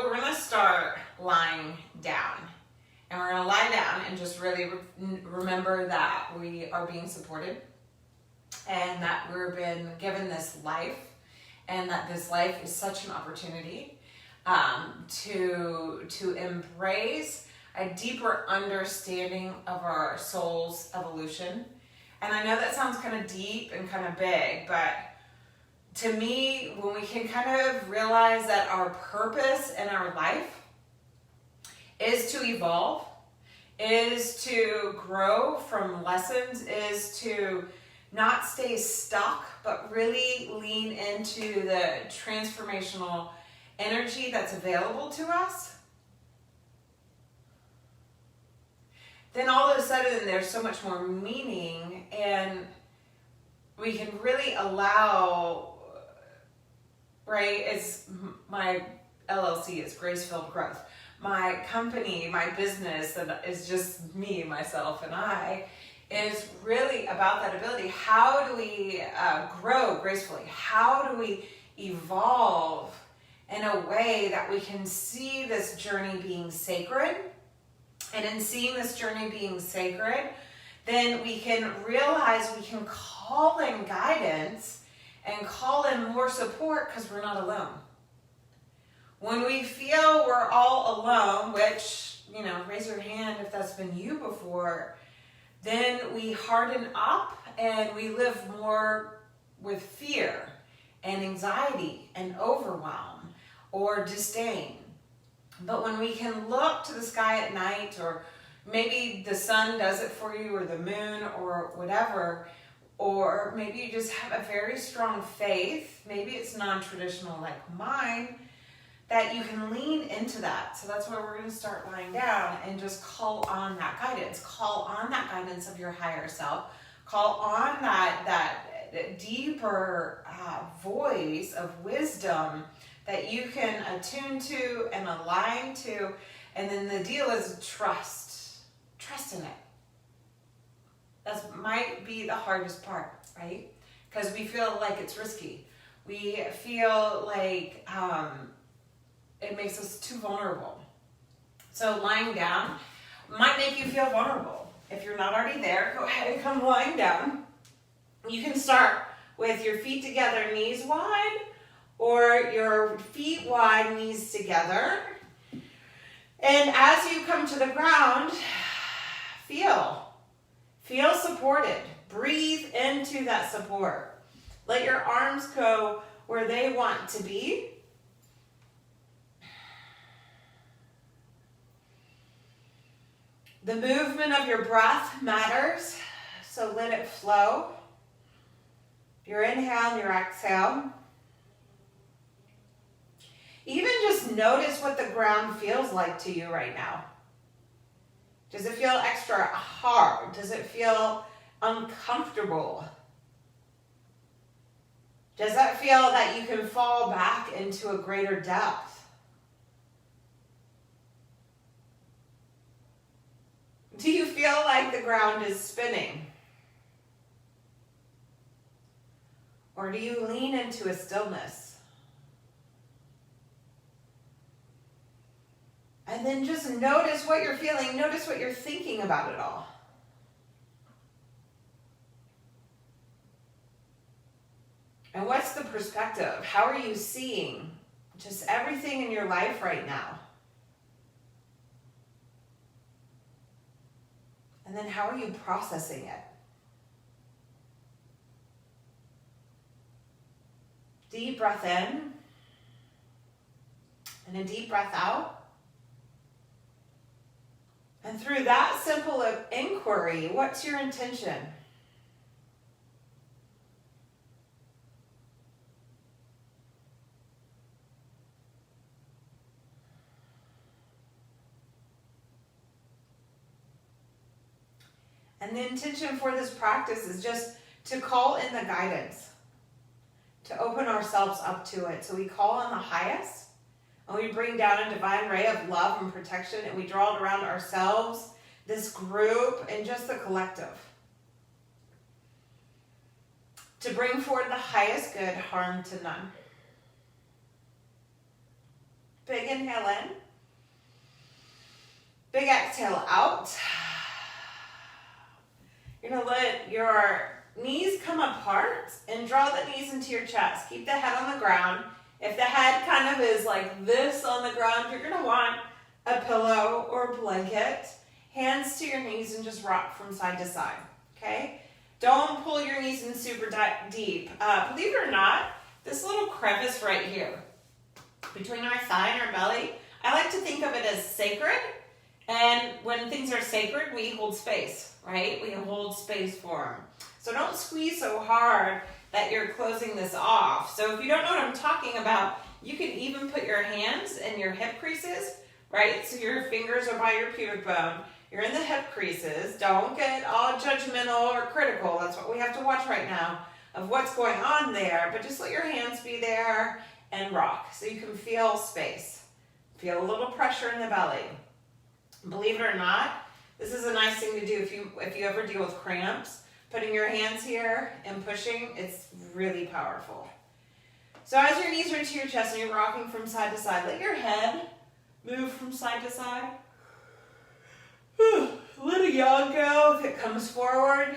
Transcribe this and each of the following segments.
we're going to start lying down. And we're going to lie down and just really remember that we are being supported and that we've been given this life and that this life is such an opportunity to embrace a deeper understanding of our soul's evolution. And I know that sounds kind of deep and kind of big, but to me, when we can kind of realize that our purpose in our life is to evolve, is to grow from lessons, is to not stay stuck, but really lean into the transformational energy that's available to us, then all of a sudden there's so much more meaning, and we can really allow, right, it's my LLC is Grace-Filled Growth. My company, my business, that is just me, myself, and I, is really about that ability. How do we grow gracefully? How do we evolve in a way that we can see this journey being sacred? And in seeing this journey being sacred, then we can realize we can call in guidance and call in more support because we're not alone. When we feel we're all alone, which, raise your hand if that's been you before, then we harden up and we live more with fear and anxiety and overwhelm or disdain. But when we can look to the sky at night, or maybe the sun does it for you, or the moon, or whatever, or maybe you just have a very strong faith, maybe it's non-traditional like mine, that you can lean into that. So that's where we're going to start lying down and just call on that guidance. Call on that guidance of your higher self. Call on that deeper voice of wisdom that you can attune to and align to. And then the deal is trust. Trust in it. That might be the hardest part, right? Because we feel like it's risky. We feel like it makes us too vulnerable. So lying down might make you feel vulnerable. If you're not already there, go ahead and come lying down. You can start with your feet together, knees wide, or your feet wide, knees together. And as you come to the ground, feel supported. Breathe into that support. Let your arms go where they want to be. The movement of your breath matters, so let it flow. Your inhale and your exhale. Even just notice what the ground feels like to you right now. Does it feel extra hard? Does it feel uncomfortable? Does that feel that you can fall back into a greater depth? Do you feel like the ground is spinning? Or do you lean into a stillness? And then just notice what you're feeling. Notice what you're thinking about it all. And what's the perspective? How are you seeing just everything in your life right now? And then how are you processing it? Deep breath in and a deep breath out. And through that simple inquiry, what's your intention? And the intention for this practice is just to call in the guidance, to open ourselves up to it. So we call on the highest, and we bring down a divine ray of love and protection, and we draw it around ourselves, this group, and just the collective. To bring forward the highest good, harm to none. Big inhale in. Big exhale out. You're going to let your knees come apart and draw the knees into your chest. Keep the head on the ground. If the head kind of is like this on the ground, you're going to want a pillow or a blanket. Hands to your knees and just rock from side to side, okay? Don't pull your knees in super deep. Believe it or not, this little crevice right here between our thigh and our belly, I like to think of it as sacred. And when things are sacred, we hold space, right? We hold space for them. So don't squeeze so hard that you're closing this off. So if you don't know what I'm talking about, you can even put your hands in your hip creases, right? So your fingers are by your pubic bone. You're in the hip creases. Don't get all judgmental or critical. That's what we have to watch right now of what's going on there. But just let your hands be there and rock so you can feel space. Feel a little pressure in the belly. Believe it or not, this is a nice thing to do if you ever deal with cramps. Putting your hands here and pushing, it's really powerful. So as your knees are to your chest and you're rocking from side to side, let your head move from side to side. Let a yawn go if it comes forward.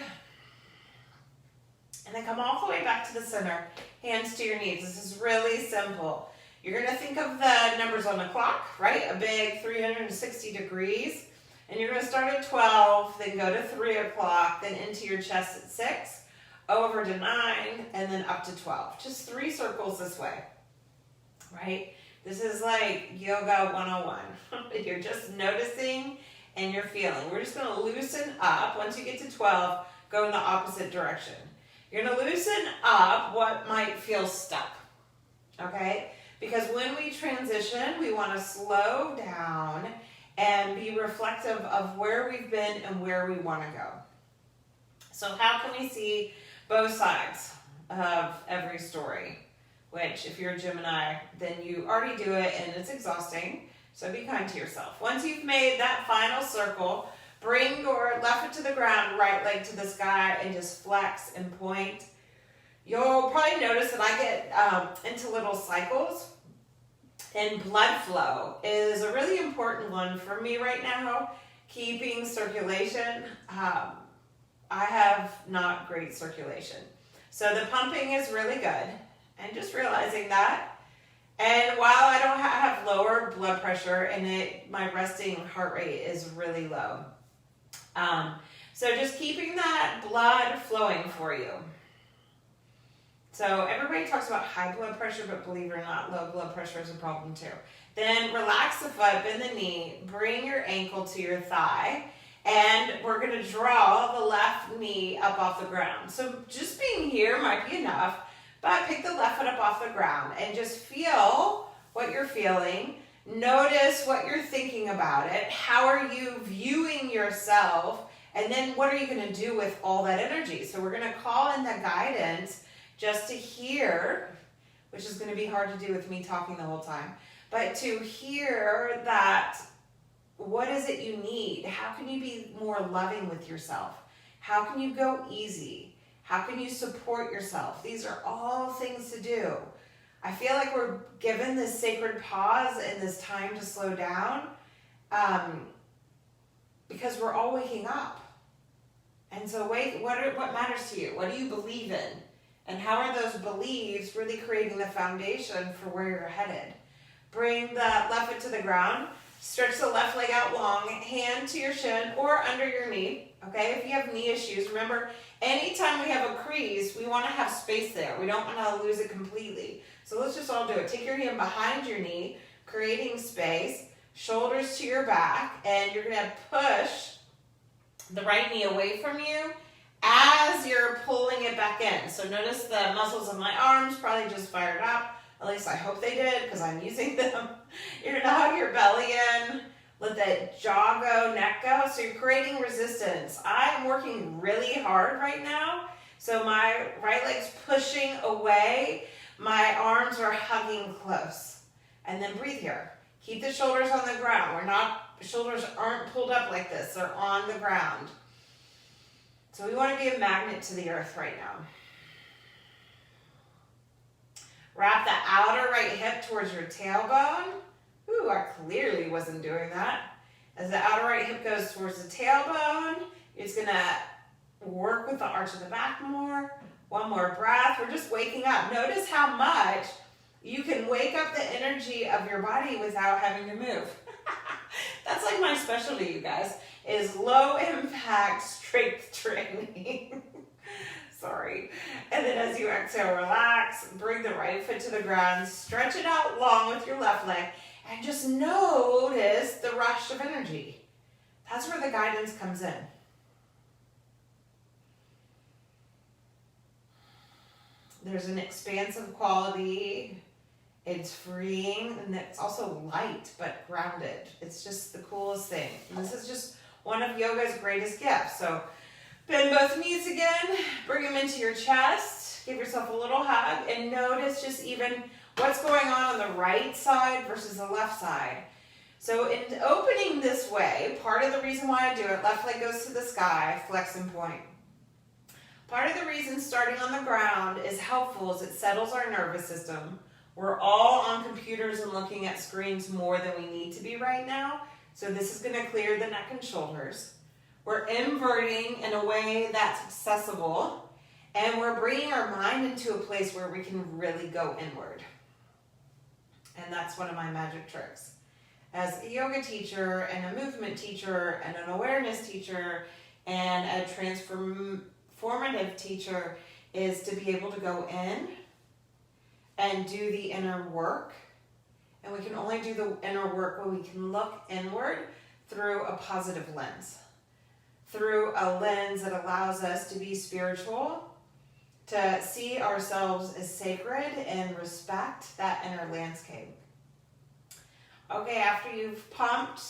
And then come all the way back to the center. Hands to your knees. This is really simple. You're going to think of the numbers on the clock, right? A big 360 degrees. And you're going to start at 12, then go to 3 o'clock, then into your chest at 6, over to 9, and then up to 12. Just 3 circles this way, right? This is like yoga 101. You're just noticing and you're feeling. We're just going to loosen up. Once you get to 12, go in the opposite direction. You're going to loosen up what might feel stuck, okay? Because when we transition, we want to slow down and be reflective of where we've been and where we want to go. So how can we see both sides of every story? Which, if you're a Gemini, then you already do it and it's exhausting. So be kind to yourself. Once you've made that final circle, bring your left foot to the ground, right leg to the sky, and just flex and point. You'll probably notice that I get into little cycles. And blood flow is a really important one for me right now. Keeping circulation. I have not great circulation. So the pumping is really good. And just realizing that. And while I don't have lower blood pressure and my resting heart rate is really low. So just keeping that blood flowing for you. So everybody talks about high blood pressure, but believe it or not, low blood pressure is a problem too. Then relax the foot, bend the knee, bring your ankle to your thigh, and we're going to draw the left knee up off the ground. So just being here might be enough, but pick the left foot up off the ground and just feel what you're feeling. Notice what you're thinking about it. How are you viewing yourself? And then what are you going to do with all that energy? So we're going to call in the guidance just to hear, which is going to be hard to do with me talking the whole time, but to hear that, what is it you need? How can you be more loving with yourself? How can you go easy? How can you support yourself? These are all things to do. I feel like we're given this sacred pause and this time to slow down because we're all waking up. And so what matters to you? What do you believe in? And how are those beliefs really creating the foundation for where you're headed? Bring the left foot to the ground. Stretch the left leg out long. Hand to your shin or under your knee. Okay, if you have knee issues, remember, anytime we have a crease, we want to have space there. We don't want to lose it completely. So let's just all do it. Take your hand behind your knee, creating space. Shoulders to your back. And you're going to push the right knee away from you as you're pulling it back in. So notice the muscles of my arms probably just fired up. At least I hope they did because I'm using them. You're going to hug your belly in. Let that jaw go, neck go. So you're creating resistance. I'm working really hard right now. So my right leg's pushing away. My arms are hugging close. And then breathe here. Keep the shoulders on the ground. Shoulders aren't pulled up like this. They're on the ground. So we want to be a magnet to the earth right now. Wrap the outer right hip towards your tailbone. Ooh, I clearly wasn't doing that. As the outer right hip goes towards the tailbone, it's gonna work with the arch of the back more. One more breath. We're just waking up. Notice how much you can wake up the energy of your body without having to move. That's like my specialty, you guys, is low impact strength training. Sorry. And then as you exhale, relax, bring the right foot to the ground, stretch it out long with your left leg, and just notice the rush of energy. That's where the guidance comes in. There's an expansive quality. It's freeing, and it's also light but grounded. It's just the coolest thing. And this is just one of yoga's greatest gifts. So bend both knees again, bring them into your chest, give yourself a little hug, and notice just even what's going on the right side versus the left side. So in opening this way, part of the reason why I do it, left leg goes to the sky, flex and point. Part of the reason starting on the ground is helpful is it settles our nervous system. We're all on computers and looking at screens more than we need to be right now. So this is going to clear the neck and shoulders. We're inverting in a way that's accessible. And we're bringing our mind into a place where we can really go inward. And that's one of my magic tricks. As a yoga teacher and a movement teacher and an awareness teacher and a transformative teacher is to be able to go in and do the inner work. And we can only do the inner work when we can look inward through a positive lens. Through a lens that allows us to be spiritual, to see ourselves as sacred and respect that inner landscape. Okay, after you've pumped,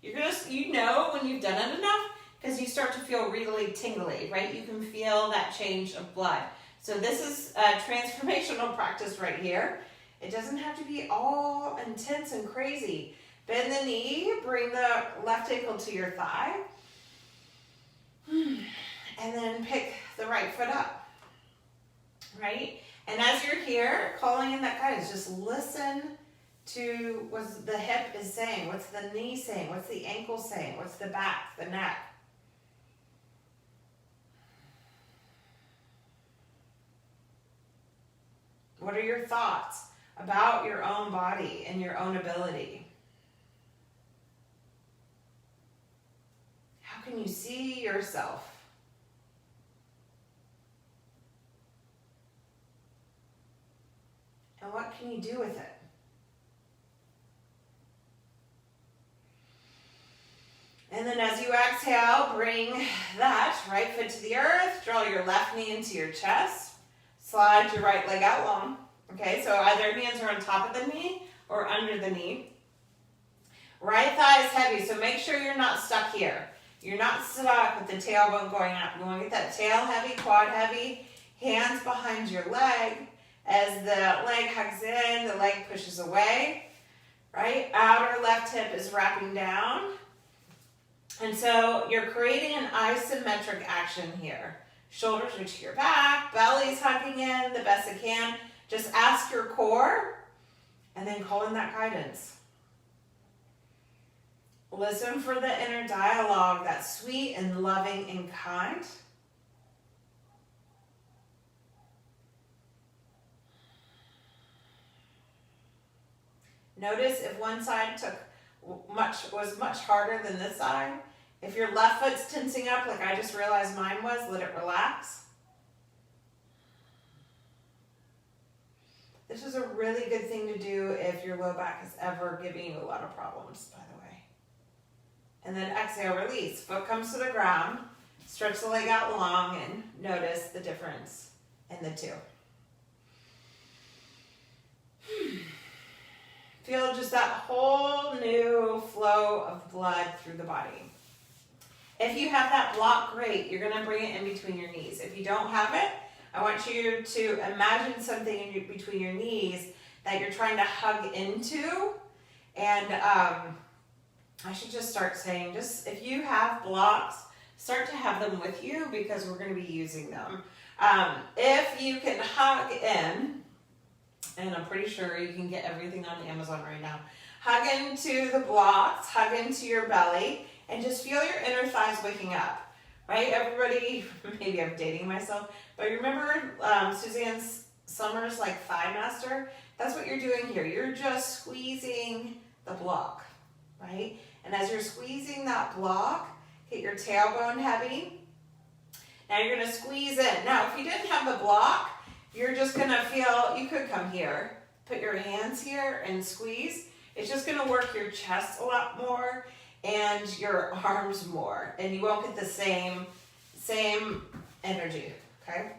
you're gonna, you know when you've done it enough because you start to feel really tingly, right? You can feel that change of blood. So this is a transformational practice right here. It doesn't have to be all intense and crazy. Bend the knee, bring the left ankle to your thigh, and then pick the right foot up, right? And as you're here, calling in that guidance, just listen to what the hip is saying, what's the knee saying, what's the ankle saying, what's the back, the neck. What are your thoughts about your own body and your own ability? How can you see yourself? And what can you do with it? And then as you exhale, bring that right foot to the earth, draw your left knee into your chest. Slide your right leg out long. Okay, so either hands are on top of the knee or under the knee. Right thigh is heavy, so make sure you're not stuck here. You're not stuck with the tailbone going up. You want to get that tail heavy, quad heavy, hands behind your leg. As the leg hugs in, the leg pushes away. Right? Outer left hip is wrapping down. And so you're creating an isometric action here. Shoulders are to your back, belly's hugging in the best it can. Just ask your core and then call in that guidance. Listen for the inner dialogue that's sweet and loving and kind. Notice if one side was much harder than this side. If your left foot's tensing up like I just realized mine was, let it relax. This is a really good thing to do if your low back is ever giving you a lot of problems, by the way. And then exhale, release. Foot comes to the ground. Stretch the leg out long and notice the difference in the two. Feel just that whole new flow of blood through the body. If you have that block, great. You're going to bring it in between your knees. If you don't have it, I want you to imagine something in between your knees that you're trying to hug into. And I should just start saying, just if you have blocks, start to have them with you because we're going to be using them. If you can hug in And I'm pretty sure you can get everything on Amazon right now. Hug into the blocks, hug into your belly, and just feel your inner thighs waking up, right? Everybody, maybe I'm dating myself, but remember Suzanne Summers, like Thigh Master? That's what you're doing here. You're just squeezing the block, right? And as you're squeezing that block, get your tailbone heavy. Now you're gonna squeeze in. Now, if you didn't have the block, you're just gonna feel, you could come here, put your hands here and squeeze. It's just gonna work your chest a lot more and your arms more, and you won't get the same energy, okay?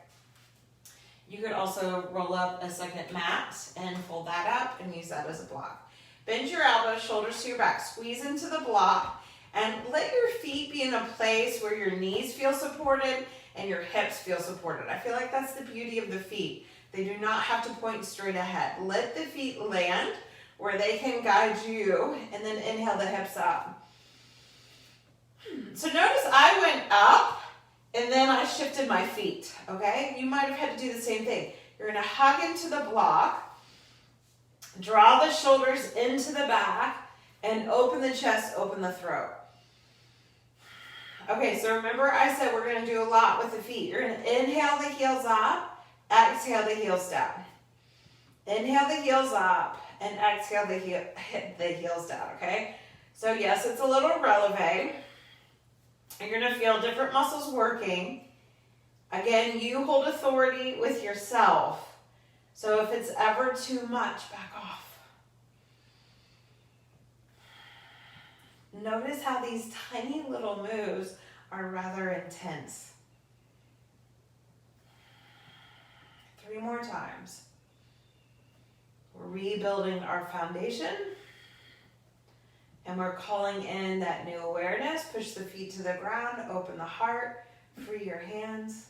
You could also roll up a second mat and fold that up and use that as a block. Bend your elbows, shoulders to your back, squeeze into the block, and let your feet be in a place where your knees feel supported and your hips feel supported. I feel like that's the beauty of the feet. They do not have to point straight ahead. Let the feet land where they can guide you, and then inhale the hips up. So notice I went up and then I shifted my feet, okay? You might have had to do the same thing. You're gonna hug into the block, draw the shoulders into the back, and open the chest, open the throat. Okay, so remember I said we're gonna do a lot with the feet. You're gonna inhale the heels up, exhale the heels down. Inhale the heels up, and exhale the heels down, okay? So yes, it's a little releve. You're gonna feel different muscles working. Again, you hold authority with yourself. So if it's ever too much, back off. Notice how these tiny little moves are rather intense. 3 more times. We're rebuilding our foundation, and we're calling in that new awareness. Push the feet to the ground, open the heart, free your hands.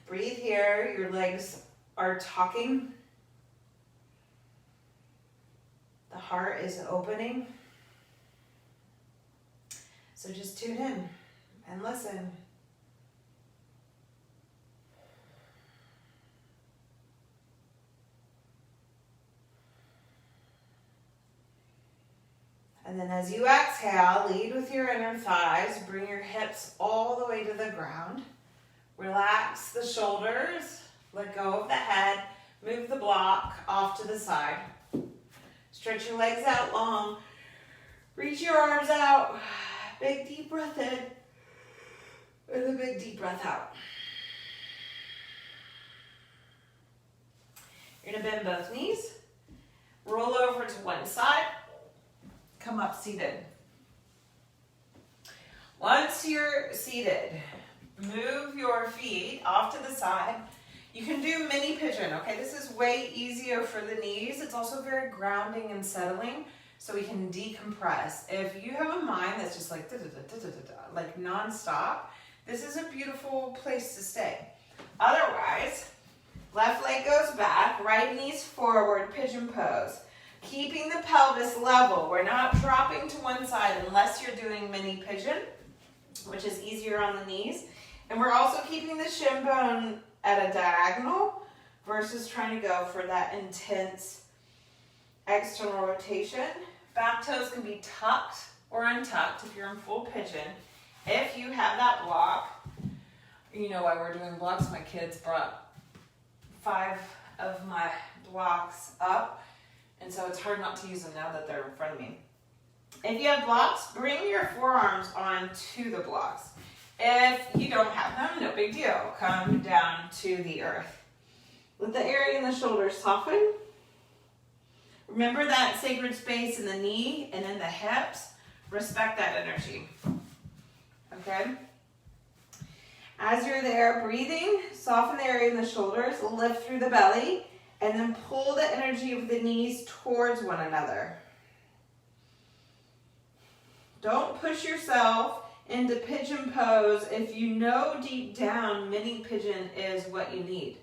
Breathe here. Your legs are talking. The heart is opening. So just tune in and listen. And then as you exhale, lead with your inner thighs. Bring your hips all the way to the ground. Relax the shoulders. Let go of the head. Move the block off to the side. Stretch your legs out long. Reach your arms out. Big deep breath in. And a big deep breath out. You're going to bend both knees. Roll over to one side. Come up seated. Once you're seated, move your feet off to the side. You can do mini pigeon, okay? This is way easier for the knees. It's also very grounding and settling, so we can decompress. If you have a mind that's just like like nonstop, this is a beautiful place to stay. Otherwise, left leg goes back, right knees forward, pigeon pose. Keeping the pelvis level. We're not dropping to one side unless you're doing mini pigeon, which is easier on the knees. And we're also keeping the shin bone at a diagonal versus trying to go for that intense external rotation. Back toes can be tucked or untucked if you're in full pigeon. If you have that block, you know why we're doing blocks. My kids brought 5 of my blocks up. And so it's hard not to use them now that they're in front of me. If you have blocks, bring your forearms onto the blocks. If you don't have them, no big deal. Come down to the earth. Let the area in the shoulders soften. Remember that sacred space in the knee and in the hips. Respect that energy. Okay? As you're there, breathing, soften the area in the shoulders, lift through the belly, and then pull the energy of the knees towards one another. Don't push yourself into pigeon pose if you know deep down mini pigeon is what you need,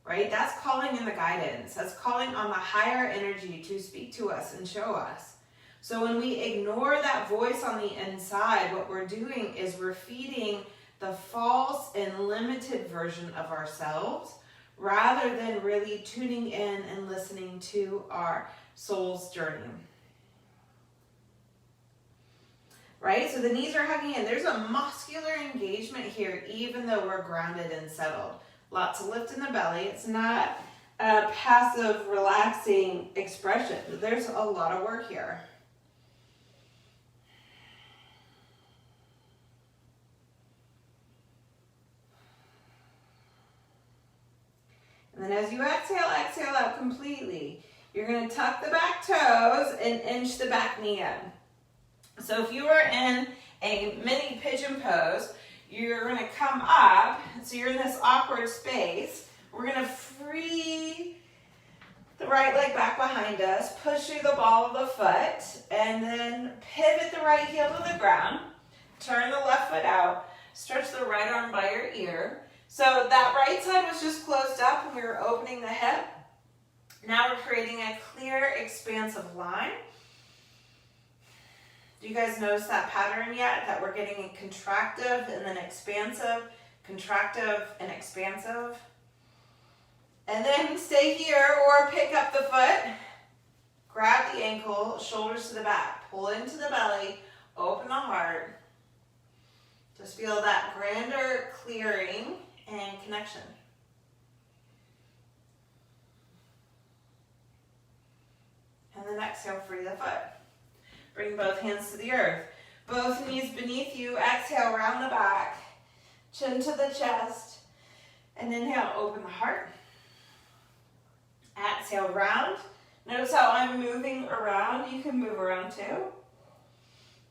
right? That's calling in the guidance. That's calling on the higher energy to speak to us and show us. So when we ignore that voice on the inside, what we're doing is we're feeding the false and limited version of ourselves rather than really tuning in and listening to our soul's journey. Right? So the knees are hugging in. There's a muscular engagement here, even though we're grounded and settled. Lots of lift in the belly. It's not a passive, relaxing expression. There's a lot of work here. And then as you exhale, exhale out completely. You're going to tuck the back toes and inch the back knee in. So if you are in a mini pigeon pose, you're going to come up. So you're in this awkward space. We're going to free the right leg back behind us, push through the ball of the foot, and then pivot the right heel to the ground. Turn the left foot out. Stretch the right arm by your ear. So that right side was just closed up and we were opening the hip. Now we're creating a clear, expansive line. Do you guys notice that pattern yet? That we're getting a contractive and then expansive, contractive and expansive. And then stay here or pick up the foot. Grab the ankle, shoulders to the back. Pull into the belly, open the heart. Just feel that grander clearing and connection. And then exhale, free the foot. Bring both hands to the earth. Both knees beneath you. Exhale, round the back. Chin to the chest. And inhale, open the heart. Exhale, round. Notice how I'm moving around. You can move around too.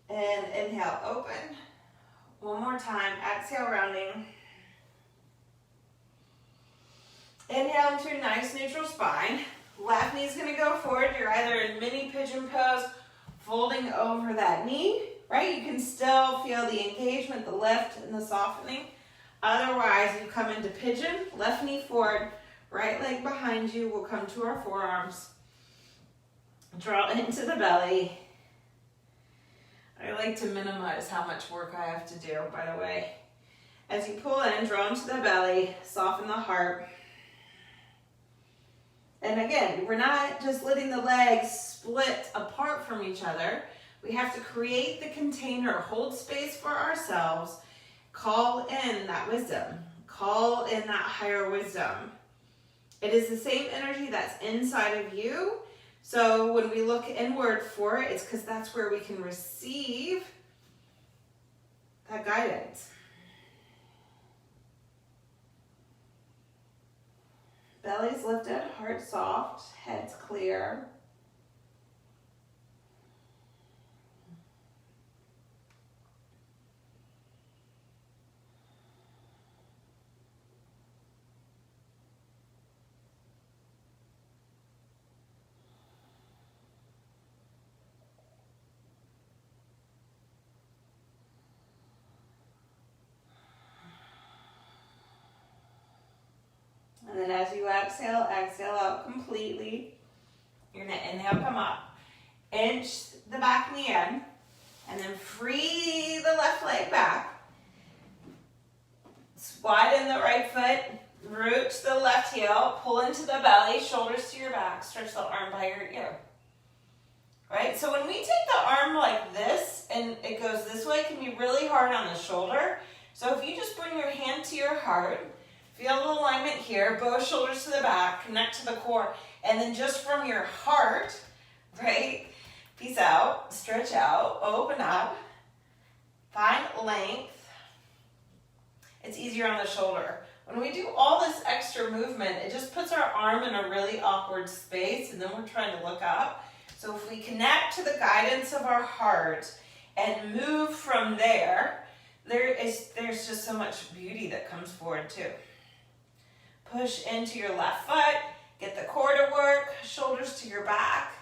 And inhale, open. One more time. Exhale, rounding. Inhale into a nice neutral spine. Left knee's going to go forward. You're either in mini pigeon pose, folding over that knee, right? You can still feel the engagement, the lift, and the softening. Otherwise, you come into pigeon, left knee forward, right leg behind you. We'll come to our forearms. Draw into the belly. I like to minimize how much work I have to do, by the way. As you pull in, draw into the belly, soften the heart. And again, we're not just letting the legs split apart from each other. We have to create the container, hold space for ourselves, call in that wisdom, call in that higher wisdom. It is the same energy that's inside of you. So when we look inward for it, it's because that's where we can receive that guidance. Belly's lifted, heart soft, head's clear. And then as you exhale, exhale out completely. You're going to inhale, come up. Inch the back knee in. And then free the left leg back. Widen the right foot. Root to the left heel. Pull into the belly. Shoulders to your back. Stretch the arm by your ear. Right? So when we take the arm like this and it goes this way, it can be really hard on the shoulder. So if you just bring your hand to your heart, feel the alignment here, both shoulders to the back, connect to the core, and then just from your heart, right? Peace out, stretch out, open up, find length. It's easier on the shoulder. When we do all this extra movement, it just puts our arm in a really awkward space, and then we're trying to look up. So if we connect to the guidance of our heart and move from there, there's just so much beauty that comes forward too. Push into your left foot, get the core to work, shoulders to your back.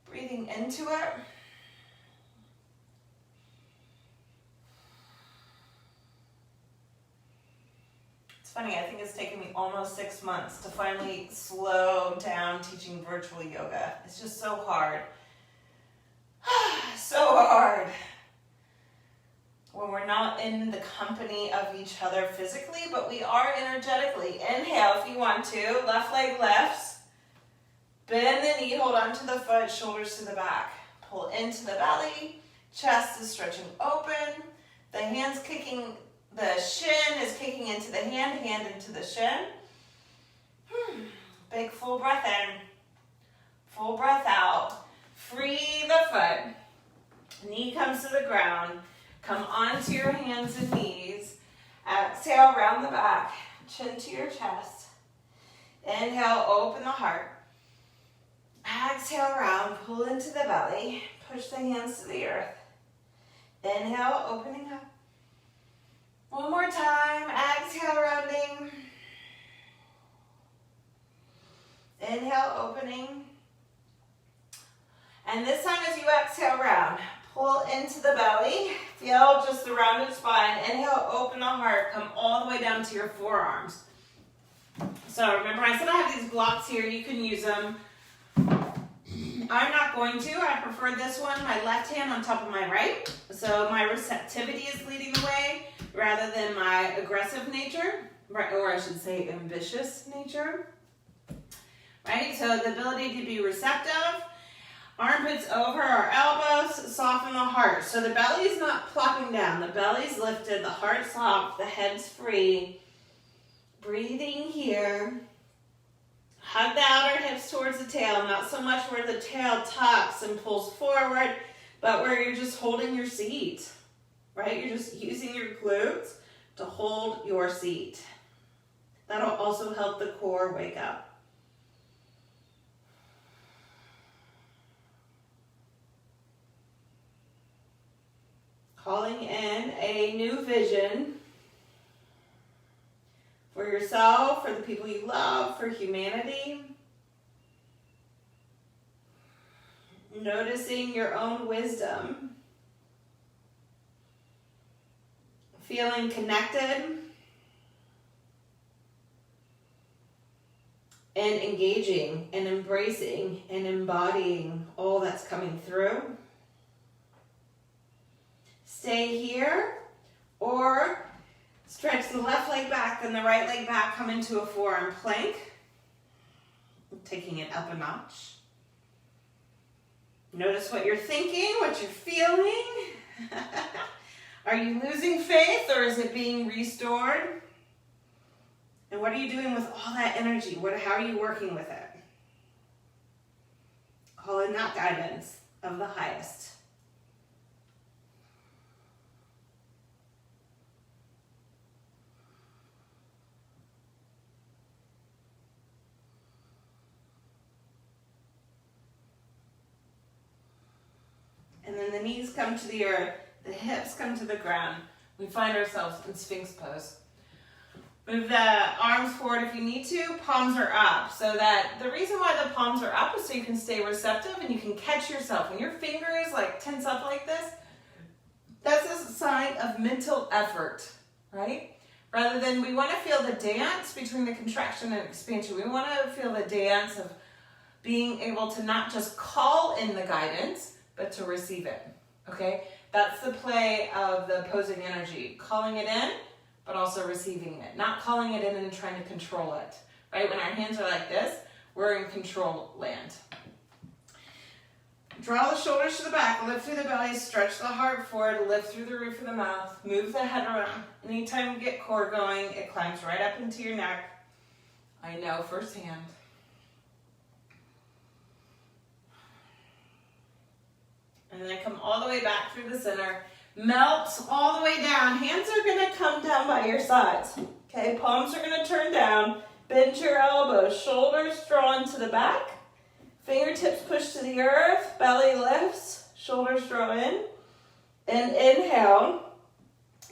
Breathing into it. It's funny, I think it's taken me almost 6 months to finally slow down teaching virtual yoga. It's just so hard. So hard. when we're not in the company of each other physically, but we are energetically. Inhale if you want to. Left leg lifts. Bend the knee, hold onto the foot, shoulders to the back. Pull into the belly. Chest is stretching open. The hand's kicking, the shin is kicking into the hand into the shin. Big full breath in. Full breath out. Free the foot. Knee comes to the ground. Come onto your hands and knees. Exhale, round the back. Chin to your chest. Inhale, open the heart. Exhale, round. Pull into the belly. Push the hands to the earth. Inhale, opening up. One more time. Exhale, rounding. Inhale, opening. And this time as you exhale, round. Pull into the belly. Feel just the rounded spine. Inhale, open the heart. Come all the way down to your forearms. So remember, I said I have these blocks here. You can use them. I'm not going to. I prefer this one, my left hand on top of my right. So my receptivity is leading the way rather than my aggressive nature, or I should say ambitious nature. Right? So the ability to be receptive. Armpits over our elbows, soften the heart. So the belly is not plopping down. The belly's lifted, the heart's soft, the head's free. Breathing here. Hug the outer hips towards the tail, not so much where the tail tucks and pulls forward, but where you're just holding your seat, right? You're just using your glutes to hold your seat. That'll also help the core wake up. Calling in a new vision for yourself, for the people you love, for humanity. Noticing your own wisdom. Feeling connected. And engaging and embracing and embodying all that's coming through. Stay here, or stretch the left leg back, then the right leg back, come into a forearm plank. Taking it up a notch. Notice what you're thinking, what you're feeling. Are you losing faith, or is it being restored? And what are you doing with all that energy? How are you working with it? Call in that guidance of the highest. And then the knees come to the earth, the hips come to the ground. We find ourselves in Sphinx pose. Move the arms forward if you need to. Palms are up. So that the reason why the palms are up is so you can stay receptive and you can catch yourself. When your fingers tense up like this, that's a sign of mental effort, right? Rather than, we want to feel the dance between the contraction and expansion. We want to feel the dance of being able to not just call in the guidance, but to receive it, okay? That's the play of the posing energy. Calling it in, but also receiving it. Not calling it in and trying to control it, right? When our hands are like this, we're in control land. Draw the shoulders to the back, lift through the belly, stretch the heart forward, lift through the roof of the mouth, move the head around. Anytime you get core going, it climbs right up into your neck. I know firsthand. And then come all the way back through the center. Melt all the way down. Hands are going to come down by your sides. Okay, palms are going to turn down. Bend your elbows. Shoulders draw into the back. Fingertips push to the earth. Belly lifts. Shoulders draw in. And inhale.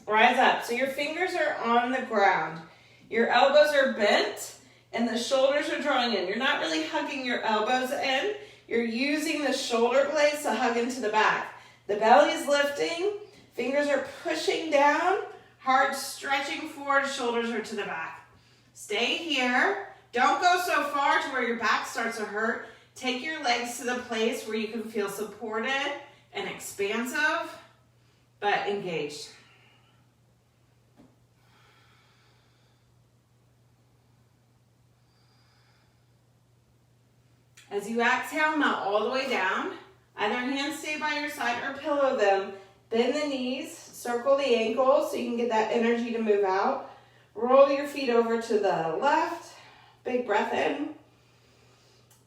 Rise up. So your fingers are on the ground. Your elbows are bent. And the shoulders are drawing in. You're not really hugging your elbows in. You're using the shoulder blades to hug into the back. The belly is lifting. Fingers are pushing down. Heart stretching forward. Shoulders are to the back. Stay here. Don't go so far to where your back starts to hurt. Take your legs to the place where you can feel supported and expansive, but engaged. As you exhale, melt all the way down. Either hands stay by your side or pillow them. Bend the knees, circle the ankles so you can get that energy to move out. Roll your feet over to the left. Big breath in.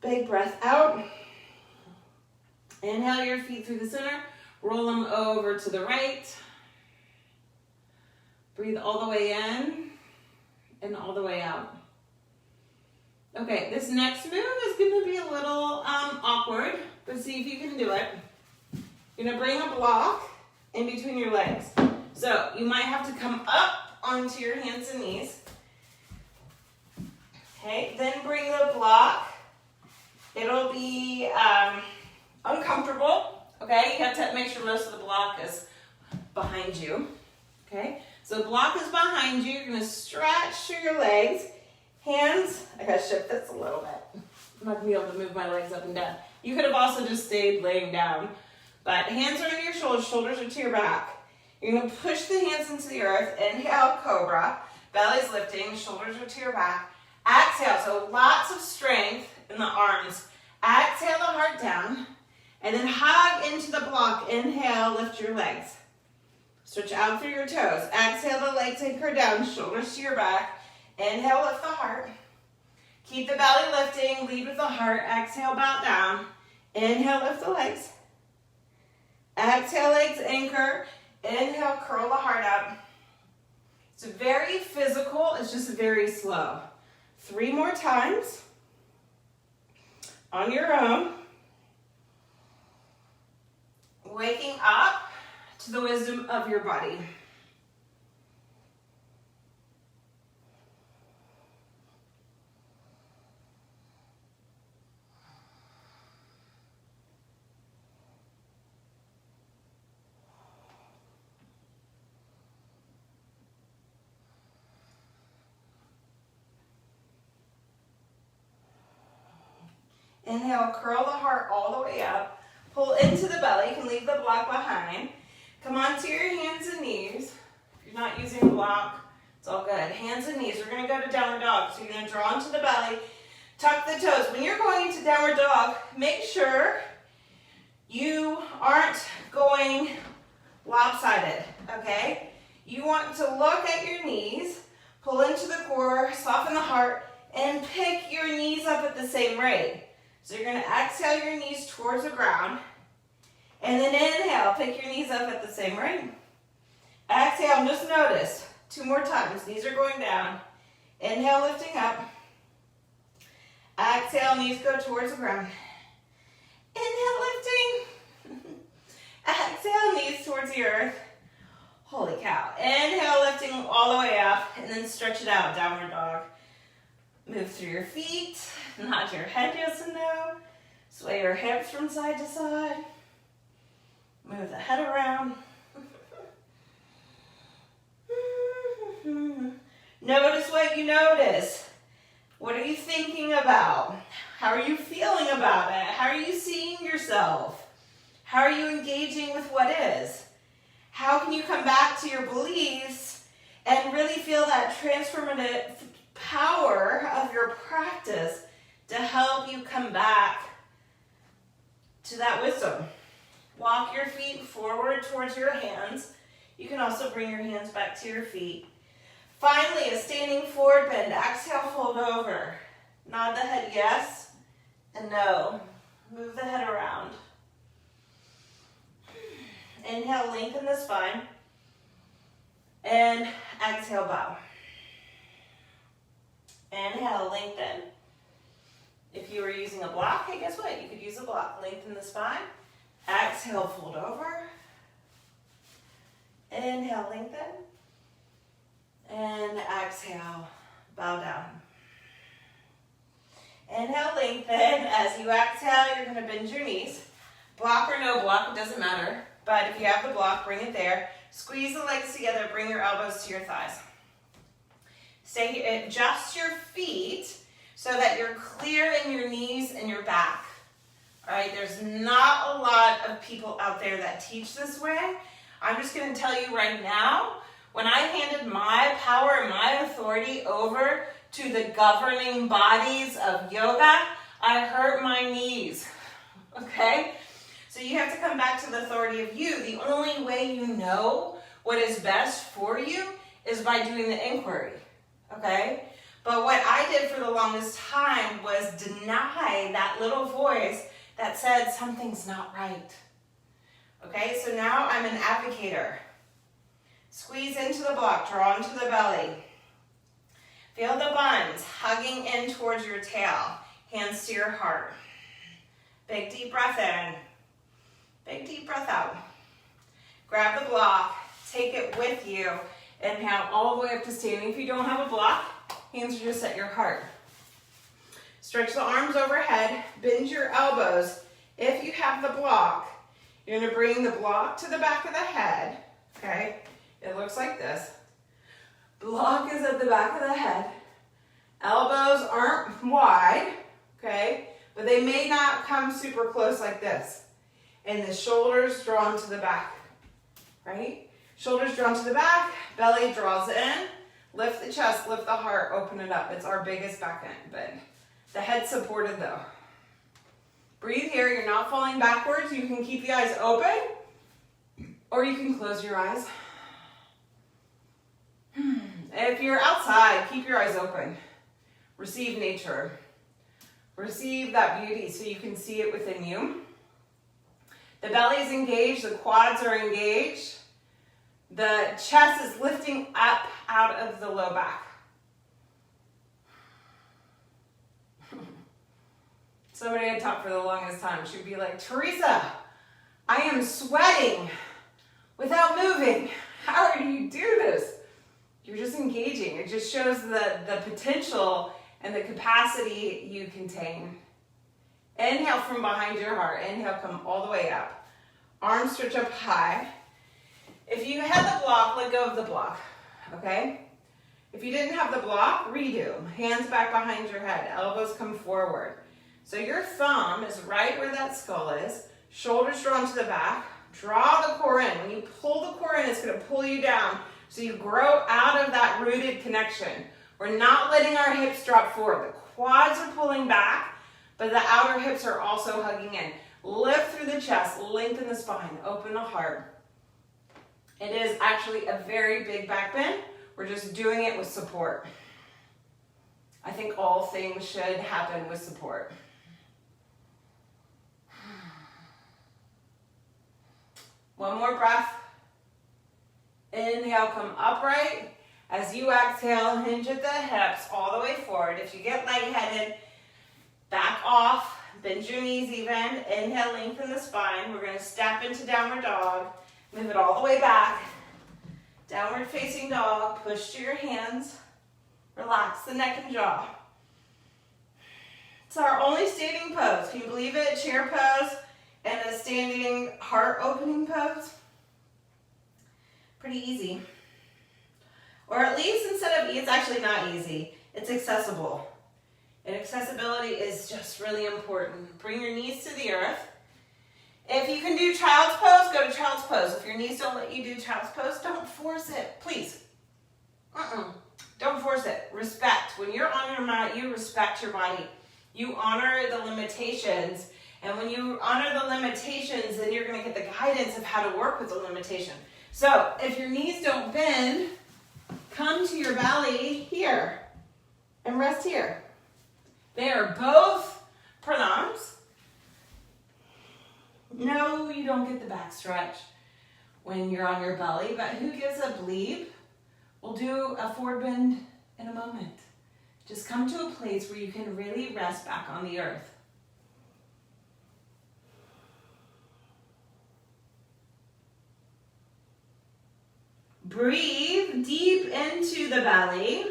Big breath out. Inhale your feet through the center. Roll them over to the right. Breathe all the way in and all the way out. Okay, this next move is going to be a little awkward, but see if you can do it. You're going to bring a block in between your legs. So you might have to come up onto your hands and knees. Okay, then bring the block. It'll be uncomfortable. Okay, you have to make sure most of the block is behind you. Okay, so the block is behind you. You're going to stretch through your legs. Hands, I gotta shift this a little bit. I'm not gonna be able to move my legs up and down. You could have also just stayed laying down. But hands are under your shoulders, shoulders are to your back. You're gonna push the hands into the earth. Inhale, cobra. Belly's lifting, shoulders are to your back. Exhale, so lots of strength in the arms. Exhale the heart down. And then hug into the block. Inhale, lift your legs. Stretch out through your toes. Exhale, the legs anchor down, shoulders to your back. Inhale, lift the heart. Keep the belly lifting. Lead with the heart. Exhale, bow down. Inhale, lift the legs. Exhale, legs anchor. Inhale, curl the heart up. It's very physical. It's just very slow. 3 more times on your own. Waking up to the wisdom of your body. Inhale, curl the heart all the way up. Pull into the belly. You can leave the block behind. Come onto your hands and knees. If you're not using a block, it's all good. Hands and knees. We're going to go to downward dog. So you're going to draw into the belly. Tuck the toes. When you're going into downward dog, make sure you aren't going lopsided, okay? You want to look at your knees, pull into the core, soften the heart, and pick your knees up at the same rate. So you're going to exhale your knees towards the ground, and then inhale, pick your knees up at the same rate. Exhale, and just notice, 2 more times, knees are going down. Inhale, lifting up. Exhale, knees go towards the ground. Inhale, lifting. Exhale, knees towards the earth. Holy cow. Inhale, lifting all the way up, and then stretch it out, downward dog. Move through your feet, nod your head yes and no. Sway your hips from side to side. Move the head around. Notice what you notice. What are you thinking about? How are you feeling about it? How are you seeing yourself? How are you engaging with what is? How can you come back to your beliefs and really feel that transformative power of your practice to help you come back to that wisdom? Walk your feet forward towards your hands. You can also bring your hands back to your feet. Finally, a standing forward bend. Exhale, fold over. Nod the head yes and no. Move the head around. Inhale, lengthen the spine. And exhale, bow. Inhale, lengthen. If you were using a block, hey, guess what? You could use a block. Lengthen the spine. Exhale, fold over. Inhale, lengthen. And exhale, bow down. Inhale, lengthen. As you exhale, you're going to bend your knees. Block or no block, it doesn't matter. But if you have the block, bring it there. Squeeze the legs together. Bring your elbows to your thighs. Stay here. Adjust your feet so that you're clear in your knees and your back. All right, there's not a lot of people out there that teach this way. I'm just going to tell you right now, when I handed my power and my authority over to the governing bodies of yoga, I hurt my knees. Okay? So you have to come back to the authority of you. The only way you know what is best for you is by doing the inquiry. Okay? But what I did for the longest time was deny that little voice that said something's not right. Okay? So now I'm an advocator. Squeeze into the block, draw into the belly. Feel the buns hugging in towards your tail. Hands to your heart. Big deep breath in. Big deep breath out. Grab the block. Take it with you. Inhale all the way up to standing. If you don't have a block, hands are just at your heart. Stretch the arms overhead. Bend your elbows. If you have the block, you're going to bring the block to the back of the head. Okay? It looks like this. Block is at the back of the head. Elbows aren't wide, okay? But they may not come super close like this. And the shoulders drawn to the back, right? Shoulders drawn to the back, belly draws in. Lift the chest, lift the heart, open it up. It's our biggest back end bend. The head's supported though. Breathe here, you're not falling backwards. You can keep the eyes open or you can close your eyes. If you're outside, keep your eyes open. Receive nature. Receive that beauty so you can see it within you. The belly is engaged, the quads are engaged. The chest is lifting up out of the low back. Somebody I taught for the longest time, she'd be like, Teresa, I am sweating without moving. How do you do this? You're just engaging. It just shows the potential and the capacity you contain. Inhale from behind your heart. Inhale, come all the way up. Arms stretch up high. If you had the block, let go of the block, okay? If you didn't have the block, redo. Hands back behind your head. Elbows come forward. So your thumb is right where that skull is. Shoulders drawn to the back. Draw the core in. When you pull the core in, it's going to pull you down. So you grow out of that rooted connection. We're not letting our hips drop forward. The quads are pulling back, but the outer hips are also hugging in. Lift through the chest, lengthen the spine, open the heart. It is actually a very big back bend. We're just doing it with support. I think all things should happen with support. One more breath. Inhale, come upright. As you exhale, hinge at the hips all the way forward. If you get lightheaded, back off. Bend your knees even. Inhale, lengthen the spine. We're going to step into downward dog. Move it all the way back. Downward facing dog. Push to your hands. Relax the neck and jaw. It's our only standing pose. Can you believe it? Chair pose and a standing heart opening pose. Pretty easy. Or at least instead of, it's actually not easy. It's accessible. And accessibility is just really important. Bring your knees to the earth. If you can do child's pose, go to child's pose. If your knees don't let you do child's pose, don't force it, please. Don't force it. Respect. When you're on your mat, you respect your body. You honor the limitations. And when you honor the limitations, then you're going to get the guidance of how to work with the limitation. So if your knees don't bend, come to your belly here and rest here. They are both pranams. No, you don't get the back stretch when you're on your belly, but who gives a bleep? We'll do a forward bend in a moment. Just come to a place where you can really rest back on the earth. Breathe deep into the belly,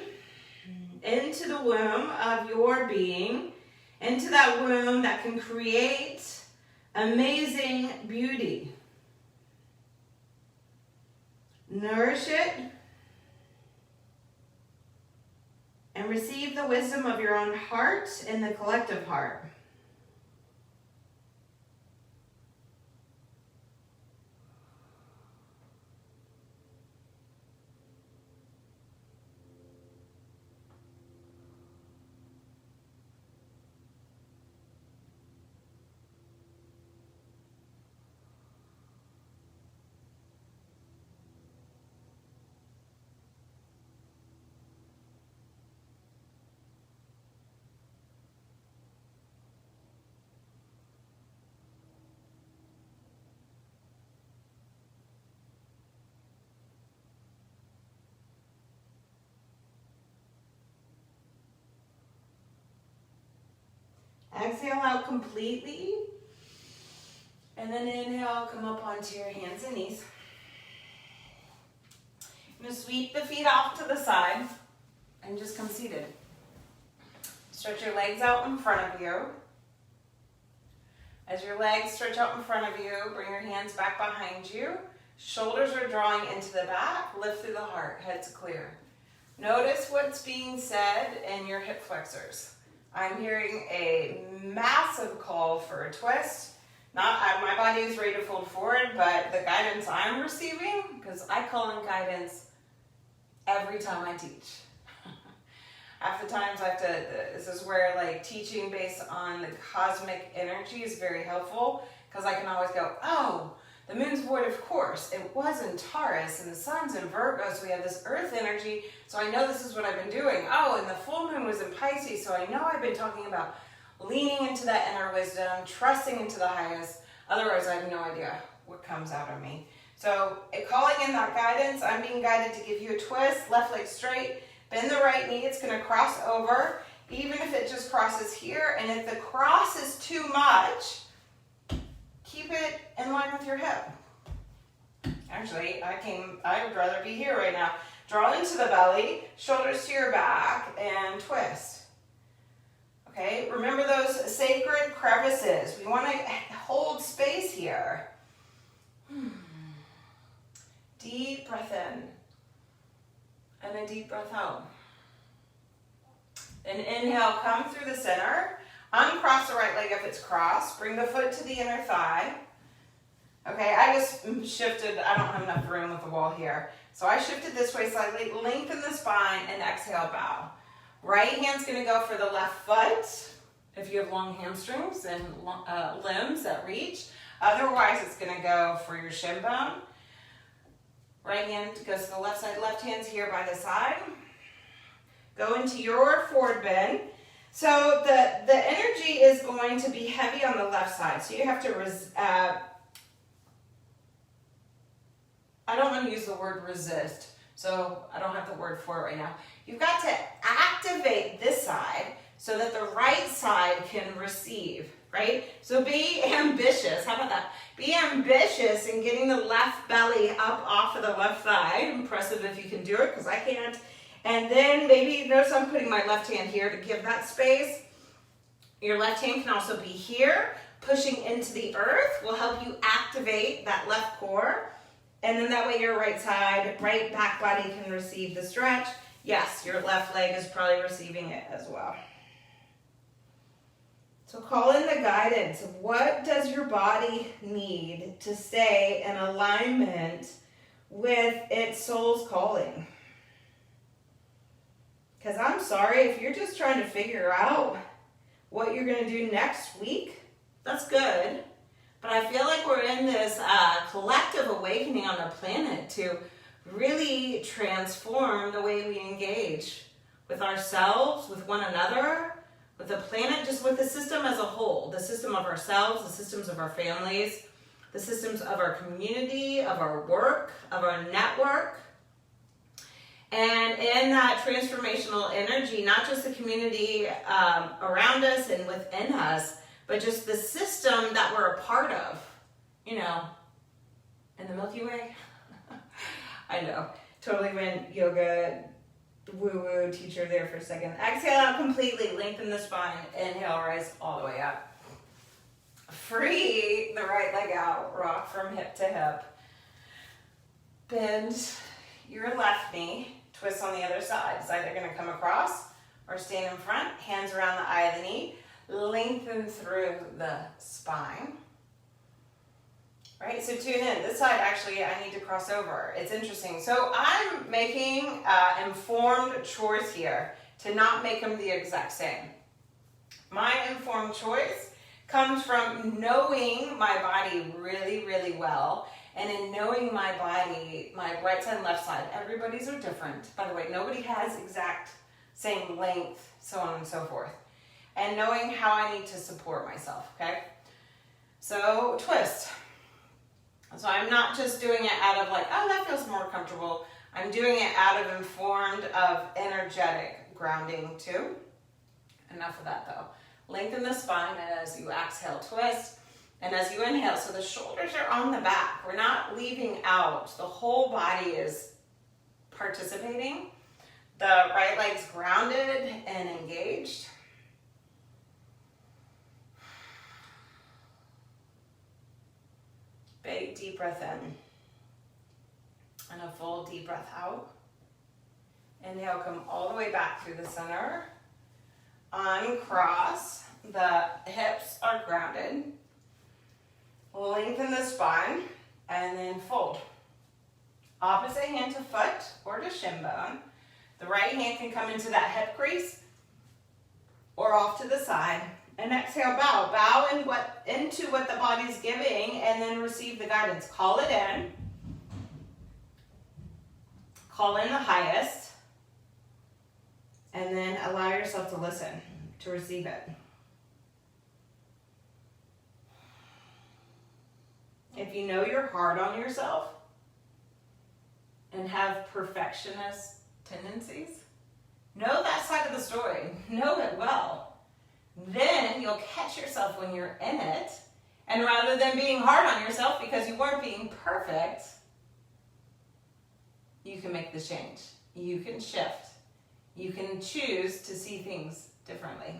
into the womb of your being, into that womb that can create amazing beauty. Nourish it and receive the wisdom of your own heart and the collective heart. out completely. And then inhale, come up onto your hands and knees. I'm going to sweep the feet off to the side and just come seated. Stretch your legs out in front of you. As your legs stretch out in front of you, bring your hands back behind you. Shoulders are drawing into the back. Lift through the heart. Head's clear. Notice what's being said in your hip flexors. I'm hearing a massive call for a twist. My body is ready to fold forward, but the guidance I'm receiving, because I call in guidance every time I teach. Half the times this is where like teaching based on the cosmic energy is very helpful, because I can always go, oh, the moon's void, of course. It was in Taurus and the sun's in Virgo, so we have this earth energy, so I know this is what I've been doing. Oh, and the full moon was in Pisces, so I know I've been talking about leaning into that inner wisdom, trusting into the highest. Otherwise, I have no idea what comes out of me. So calling in that guidance, I'm being guided to give you a twist, left leg straight, bend the right knee, it's gonna cross over, even if it just crosses here, and if the cross is too much, keep it in line with your hip. Actually, I would rather be here right now. Draw into the belly, shoulders to your back, and twist. Okay, remember those sacred crevices. We want to hold space here. Deep breath in. And a deep breath out. Then inhale, come through the center. Uncross the right leg if it's crossed. Bring the foot to the inner thigh. Okay, I just shifted. I don't have enough room with the wall here. So I shifted this way slightly. Lengthen the spine and exhale, bow. Right hand's going to go for the left foot if you have long hamstrings and limbs that reach. Otherwise, it's going to go for your shin bone. Right hand goes to the left side. Left hand's here by the side. Go into your forward bend. So the energy is going to be heavy on the left side. So you have to, I don't want to use the word resist. So I don't have the word for it right now. You've got to activate this side so that the right side can receive, right? So be ambitious. How about that? Be ambitious in getting the left belly up off of the left thigh. Impressive if you can do it, because I can't. And then maybe notice I'm putting my left hand here to give that space. Your left hand can also be here. Pushing into the earth will help you activate that left core. And then that way your right side, right back body can receive the stretch. Yes, your left leg is probably receiving it as well. So call in the guidance of what does your body need to stay in alignment with its soul's calling. Because I'm sorry, if you're just trying to figure out what you're going to do next week, that's good. But I feel like we're in this collective awakening on the planet to really transform the way we engage with ourselves, with one another, with the planet, just with the system as a whole. The system of ourselves, the systems of our families, the systems of our community, of our work, of our network. And in that transformational energy, not just the community around us and within us, but just the system that we're a part of, you know, in the Milky Way. I know, totally went yoga, woo-woo teacher there for a second. Exhale out completely, lengthen the spine. Inhale, rise all the way up. Free the right leg out, rock from hip to hip. Bend your left knee. Twist on the other side. It's either going to come across or stand in front. Hands around the eye of the knee. Lengthen through the spine. Right, so tune in. This side, actually, I need to cross over. It's interesting. So I'm making informed choice here to not make them the exact same. My informed choice comes from knowing my body really, really well. And in knowing my body, my right side and left side, everybody's are different. By the way, nobody has exact same length, so on and so forth. And knowing how I need to support myself, okay? So, twist. So I'm not just doing it out of like, oh, that feels more comfortable. I'm doing it out of informed, of energetic grounding too. Enough of that though. Lengthen the spine, and as you exhale, twist. And as you inhale, so the shoulders are on the back. We're not leaving out. The whole body is participating. The right leg's grounded and engaged. Big deep breath in. And a full deep breath out. Inhale, come all the way back through the center. Uncross. The hips are grounded. Lengthen the spine. And then fold. Opposite hand to foot or to shin bone. The right hand can come into that hip crease or off to the side. And exhale, bow. Bow into what the body's giving, and then receive the guidance. Call it in. Call in the highest. And then allow yourself to listen, to receive it. If you know you're hard on yourself and have perfectionist tendencies, know that side of the story. Know it well. Then you'll catch yourself when you're in it, and rather than being hard on yourself because you weren't being perfect, you can make the change. You can shift. You can choose to see things differently.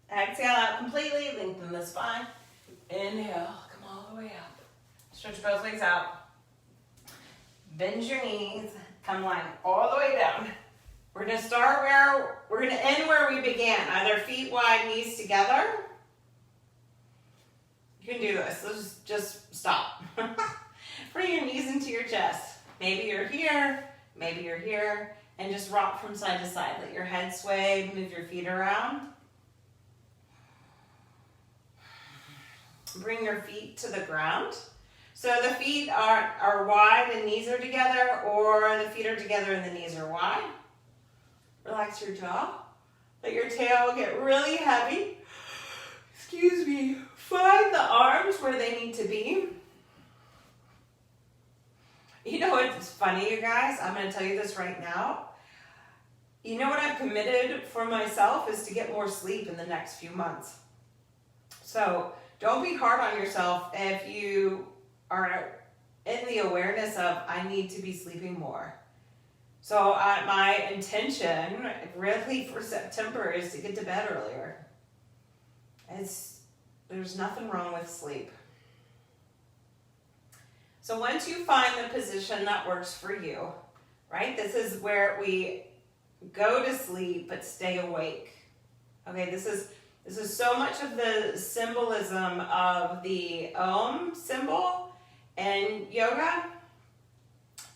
Exhale out completely, lengthen the spine. Inhale, come all the way up. Stretch both legs out. Bend your knees. Come line all the way down. We're going to end where we began. Either feet wide, knees together. You can do this. Let's just stop. Bring your knees into your chest. Maybe you're here, maybe you're here, and just rock from side to side. Let your head sway, move your feet around. Bring your feet to the ground. So the feet are wide and knees are together, or the feet are together and the knees are wide. Relax your jaw. Let your tail get really heavy. Excuse me. Find the arms where they need to be. You know what's funny, you guys? I'm going to tell you this right now. You know what I've committed for myself is to get more sleep in the next few months. So don't be hard on yourself if you are in the awareness of, I need to be sleeping more. So my intention really for September is to get to bed earlier. There's nothing wrong with sleep. So once you find the position that works for you, right? This is where we go to sleep but stay awake. Okay, this is so much of the symbolism of the Om symbol in yoga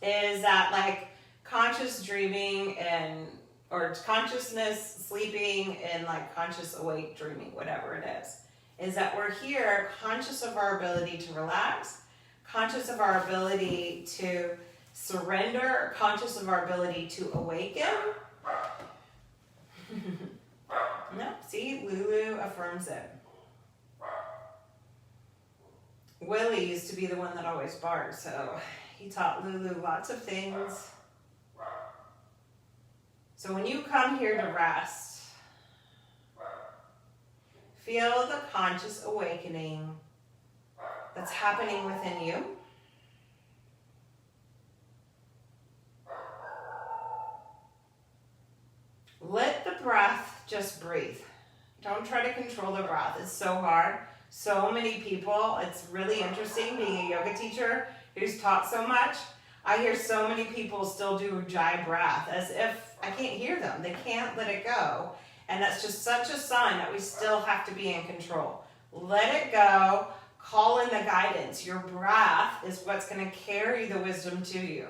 is that like conscious dreaming or consciousness sleeping and like conscious awake dreaming, whatever it is that we're here conscious of our ability to relax, conscious of our ability to surrender, conscious of our ability to awaken. No, see, Lulu affirms it. Willie used to be the one that always barked, so he taught Lulu lots of things. So when you come here to rest, feel the conscious awakening that's happening within you. Let the breath just breathe. Don't try to control the breath. It's so hard. So many people, it's really interesting being a yoga teacher who's taught so much. I hear so many people still do Jai breath as if I can't hear them. They can't let it go. And that's just such a sign that we still have to be in control. Let it go. Call in the guidance. Your breath is what's going to carry the wisdom to you.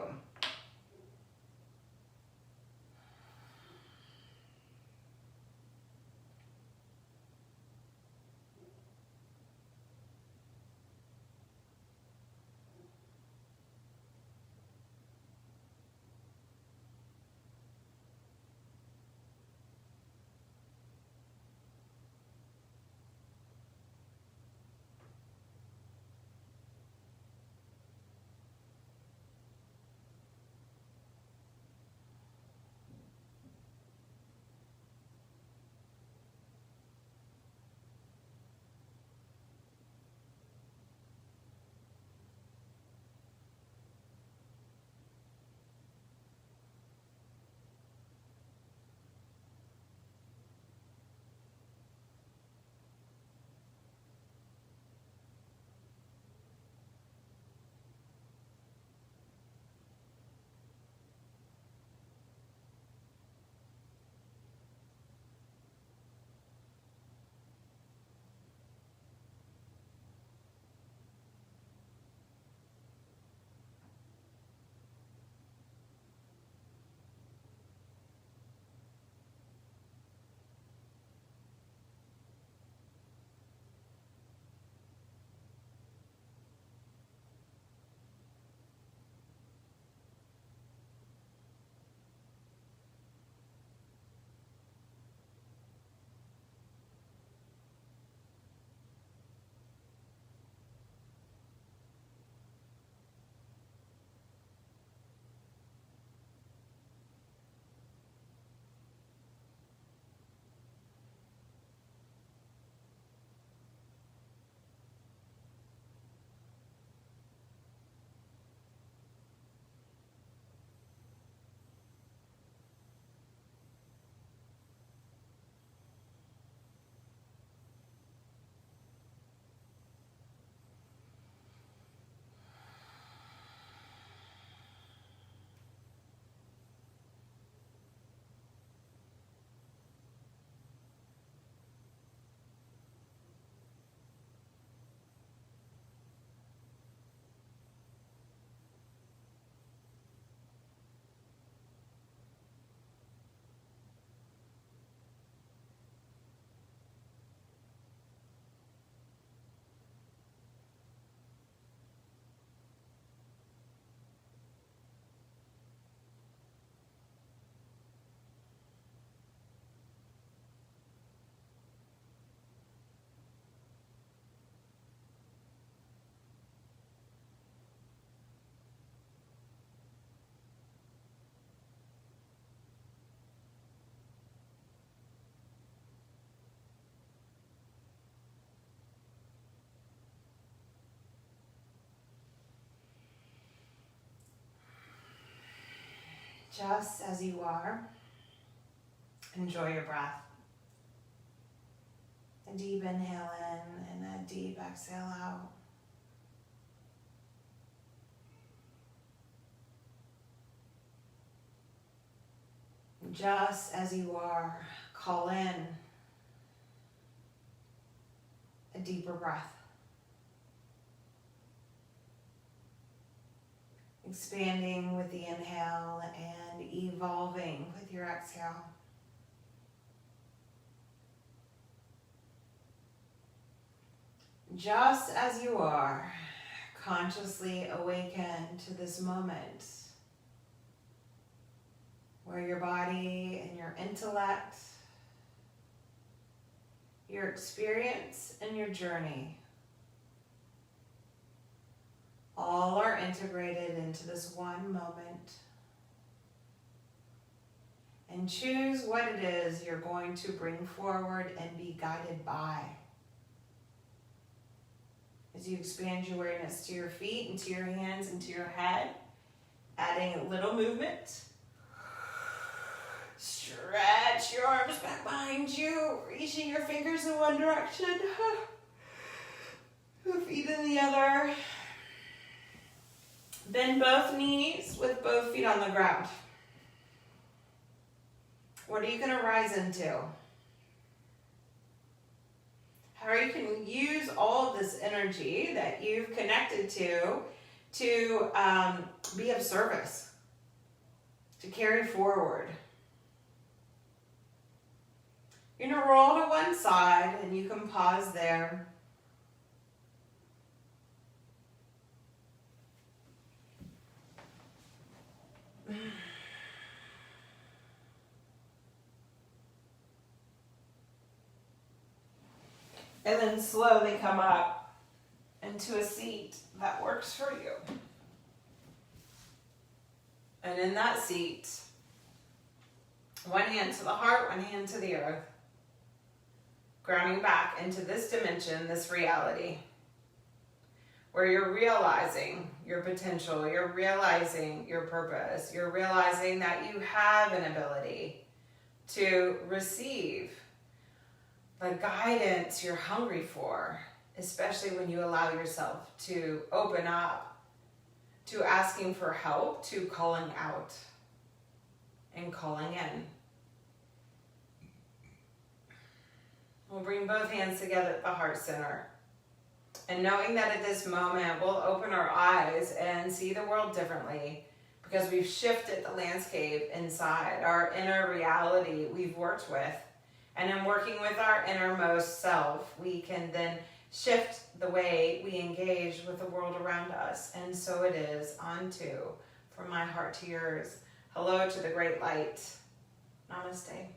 just as you are. Enjoy your breath. A deep inhale in and a deep exhale out. Just as you are, call in a deeper breath. Expanding with the inhale and evolving with your exhale. Just as you are, consciously awaken to this moment where your body and your intellect, your experience and your journey all are integrated into this one moment. And choose what it is you're going to bring forward and be guided by. As you expand your awareness to your feet and to your hands and to your head, adding a little movement. Stretch your arms back behind you, reaching your fingers in one direction, your feet in the other. Bend both knees with both feet on the ground. What are you going to rise into? How you can use all of this energy that you've connected to be of service, to carry forward. You're going to roll to one side and you can pause there. And then slowly come up into a seat that works for you. And in that seat, one hand to the heart, one hand to the earth. Grounding back into this dimension, this reality, where you're realizing your potential, you're realizing your purpose, you're realizing that you have an ability to receive the guidance you're hungry for, especially when you allow yourself to open up to asking for help, to calling out and calling in. We'll bring both hands together at the heart center. And knowing that at this moment, we'll open our eyes and see the world differently because we've shifted the landscape inside, our inner reality we've worked with. And in working with our innermost self, we can then shift the way we engage with the world around us. And so it is unto, from my heart to yours. Hello to the great light. Namaste.